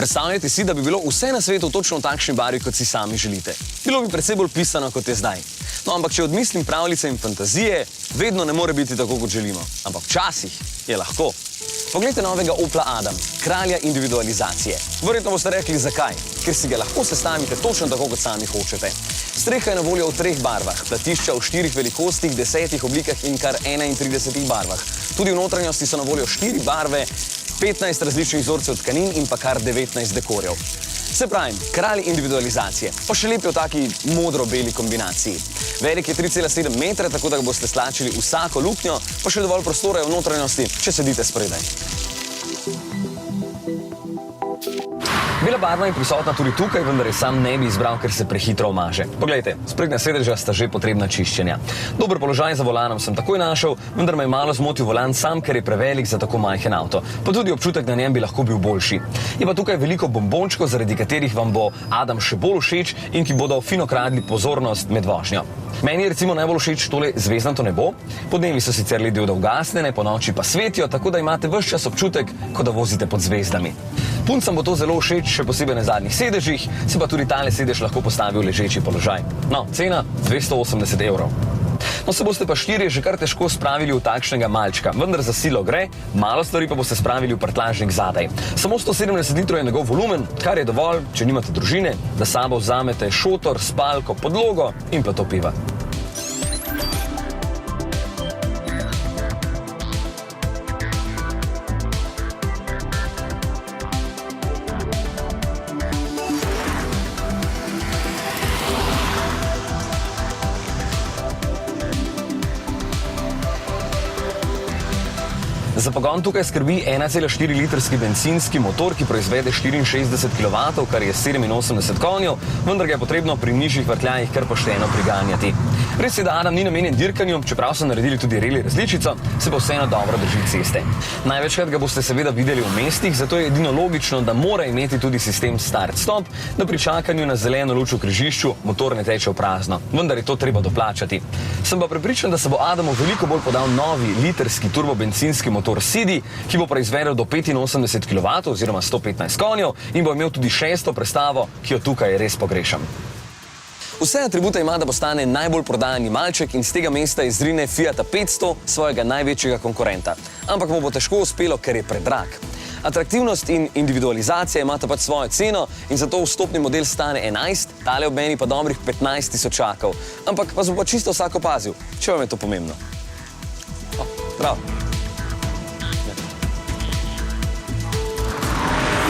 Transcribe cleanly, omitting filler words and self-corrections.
Predstavljajte si, da bi bilo vse na svetu točno v takšni barvi, kot si sami želite. Bilo bi precej bolj pisano, kot je zdaj. No, ampak če odmislim pravljice in fantazije, vedno ne more biti tako, kot želimo. Ampak včasih je lahko. Poglejte novega Opla Adam, kralja individualizacije. Verjetno boste rekli, zakaj? Ker si ga lahko sestavite točno tako, kot sami hočete. Streha je na voljo v 3 barvah, platišča v 4 velikostih, 10 oblikah in kar 31 barvah. Tudi v notranjosti so na voljo 4 barve, 15 različnih vzorcev tkanin in pa kar 19 dekorjev. Se pravim, kralj individualizacije, pa še lepi v taki modro-beli kombinaciji. Velik je 3,7 metra, tako da ga boste stlačili vsako luknjo, pa še dovolj prostora je v notranjosti, če sedite spredaj. Bela barva je prisotna tudi tukaj, vendar je sam ne bi izbral, ker se prehitro omaže. Poglejte, sprednja sedeža sta že potrebna čiščenja. Dober položaj za volanom sem takoj našel, vendar me je malo zmotil volan sam, ker je prevelik za tako majhen avto. Pa tudi občutek na njem bi lahko bil boljši. Je pa tukaj veliko bombončkov, zaradi katerih vam bo Adam še bolj všeč in ki bodo fino kradli pozornost med vožnjo. Meni je recimo najbolj všeč tole zvezdnato nebo. Podnevi so sicer LED diode ugasnjene, po noči pa svetijo, tako da imate ves čas občutek, kot da vozite pod zvezdami. Puncam bo to zelo všeč, še posebej na zadnjih sedežih, se pa tudi tale sedež lahko postavi v ležeči položaj. No, cena 280 evrov. No, se boste pa štirje že kar težko spravili v takšnega malčka, vendar za silo gre, malo stvari pa boste spravili v prtljažnik zadaj. Samo 170 litrov je njegov volumen, kar je dovolj, če nimate družine, da sabo vzamete šotor, spalko, podlogo in plato piva. Za pogon tukaj skrbi 1,4 litrski bencinski motor, ki proizvede 64 kW, kar je 87 konjev, vendar ga je potrebno pri nižjih vrtljajih kar pošteno priganjati. Res je, da Adam ni namenjen dirkanju, čeprav so naredili tudi reli različico, se pa vseeno dobro drži ceste. Največkrat ga boste seveda videli v mestih, zato je edino logično, da mora imeti tudi sistem start-stop, da pri čakanju na zeleno luč v križišču motor ne teče v prazno, vendar je to treba doplačati. Sem pa prepričan, da se bo Adamu veliko bolj podal novi litrski turbobencinski motor Sidi, ki bo proizvedel do 85 kW oziroma 115 konjev in bo imel tudi 6. prestavo, ki jo tukaj res pogrešam. Vse atribute ima, da postane najbolj prodajani malček in z tega mesta izrine Fiata 500, svojega največjega konkurenta. Ampak mu bo težko uspelo, ker je predrag. Atraktivnost in individualizacija imata pač svojo ceno in zato vstopni model stane 11, tale ob meni pa dobrih 15 tisočakov. Ampak vas bo pa čisto vsak opazil, če vam je to pomembno. Prav.